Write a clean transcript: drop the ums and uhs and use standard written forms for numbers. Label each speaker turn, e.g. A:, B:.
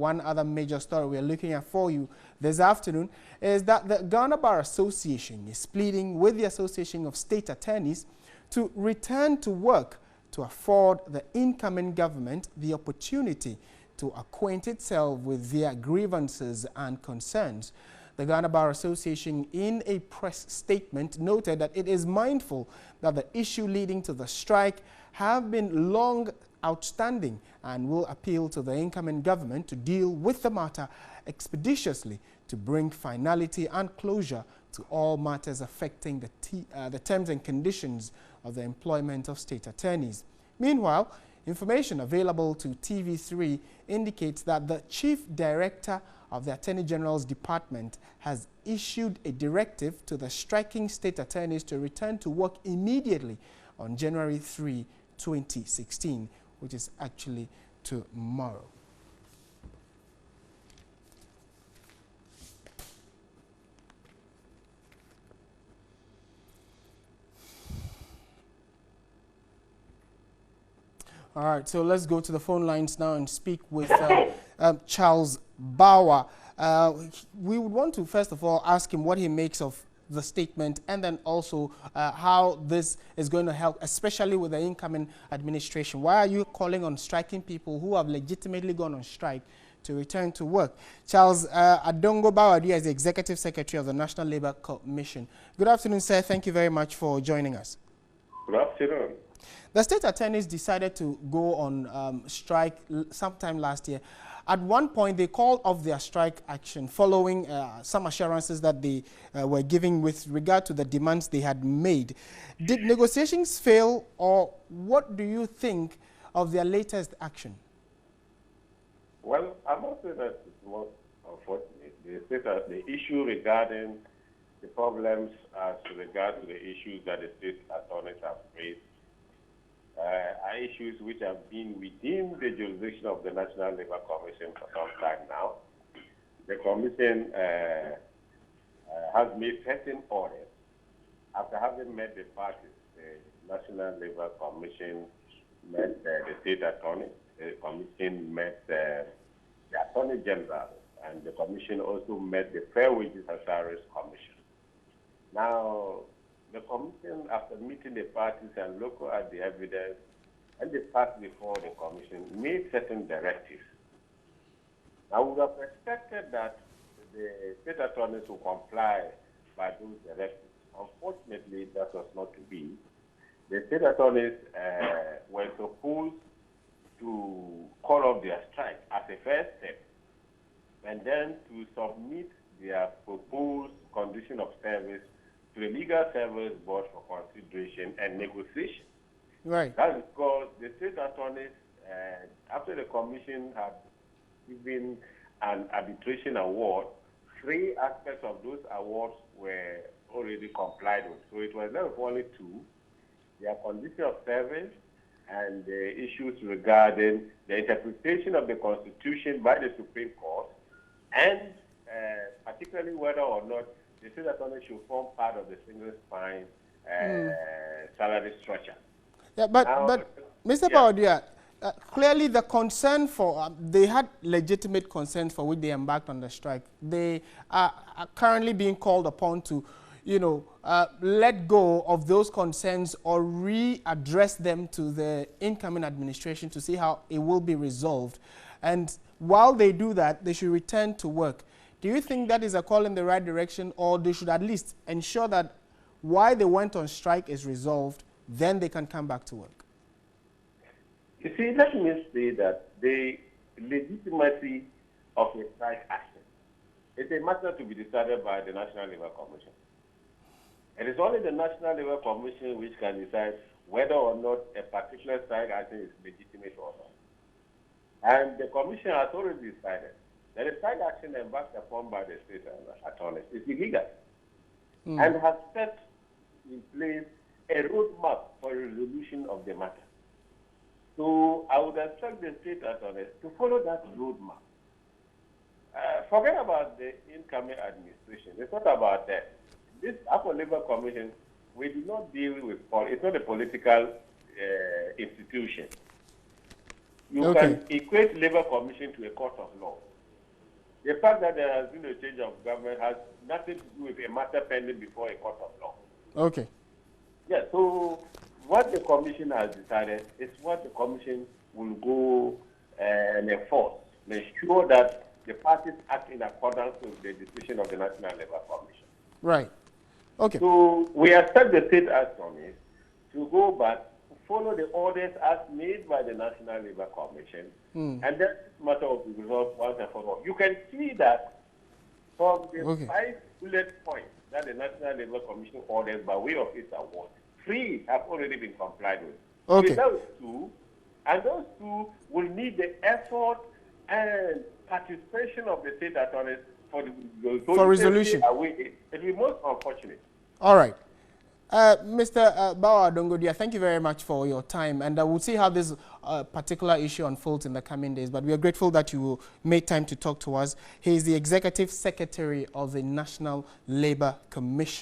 A: one other major story we're looking at for you this afternoon is that the Ghana Bar Association is pleading with the Association of State Attorneys to return to work to afford the incoming government the opportunity to acquaint itself with their grievances and concerns. The Ghana Bar Association, in a press statement, noted that it is mindful that the issue leading to the strike have been long outstanding and will appeal to the incoming government to deal with the matter expeditiously to bring finality and closure to all matters affecting the terms and conditions of the employment of state attorneys. Meanwhile, information available to TV3 indicates that the Chief Director of the Attorney General's Department has issued a directive to the striking state attorneys to return to work immediately on January 3, 2016, which is actually tomorrow. All right, so let's go to the phone lines now and speak with Charles Bauer. We would want to, first of all, ask him what he makes of the statement and then also how this is going to help, especially with the incoming administration. Why are you calling on striking people who have legitimately gone on strike to return to work? Charles Adongo Bawadu is the Executive Secretary of the National Labour Commission. Good afternoon, sir. Thank you very much for joining us.
B: Good afternoon.
A: The state attorneys decided to go on strike sometime last year. At one point, they called off their strike action following some assurances that they were giving with regard to the demands they had made. Did negotiations fail, or what do you think of their latest action?
B: Well, I must say that it's most unfortunate. The issue regarding the problems as regard to the issues that the state attorneys have raised are issues which have been within the jurisdiction of the National Labour Commission for some time now. The Commission has made certain orders. After having met the parties, the National Labour Commission met the state attorney, the Commission met the Attorney General, and the Commission also met the Fair Wages and Salaries Commission. Now, the Commission, after meeting the parties and looking at the evidence and the facts before the Commission, made certain directives. Now, we have expected that the state attorneys will comply by those directives. Unfortunately, that was not to be. The state attorneys were supposed to call off their strike as a first step, and then to submit their proposed condition of service to the Legal Service Board for consideration and negotiation.
A: Right.
B: That's because the state attorneys, after the Commission had given an arbitration award, 3 aspects of those awards were already complied with. So it was not only 2, their condition of service and the issues regarding the interpretation of the Constitution by the Supreme Court, and particularly whether or not the state attorney should form part of the single spine salary structure.
A: Yeah, but Mr. Bawadia, clearly the concern for, they had legitimate concerns for which they embarked on the strike. They are currently being called upon to, let go of those concerns or readdress them to the incoming administration to see how it will be resolved. And while they do that, they should return to work. Do you think that is a call in the right direction, or they should at least ensure that why they went on strike is resolved, then they can come back to work?
B: You see, let me say that the legitimacy of a strike action is a matter to be decided by the National Labour Commission. It is only the National Labour Commission which can decide whether or not a particular strike action is legitimate or not. And the Commission has already decided that a strike action embarked upon by the state attorneys is illegal and has set in place a roadmap for a resolution of the matter. So I would expect the state attorneys to follow that roadmap. Forget about the incoming administration. It's not about that. This Upper Labour Commission, we do not deal with, it's not a political institution. You can equate Labour Commission to a court of law. The fact that there has been a change of government has nothing to do with a matter pending before a court of law.
A: Okay.
B: Yeah, so what the commission has decided is what the commission will go and enforce, ensure that the parties act in accordance with the decision of the National Labour Commission.
A: Right. Okay.
B: So we expect the state attorneys to go back, follow the orders as made by the National Labour Commission, and then this matter will be resolved once and for all. You can see that from the 5 bullet points that the National Labour Commission orders by way of its award, 3 have already been complied with.
A: Okay.
B: So those 2, and those 2 will need the effort and participation of the state attorneys for
A: resolution.
B: It will be most unfortunate.
A: All right. Mr. Bawa Dongodia, thank you very much for your time, and we'll see how this particular issue unfolds in the coming days, but we are grateful that you made time to talk to us. He is the Executive Secretary of the National Labour Commission.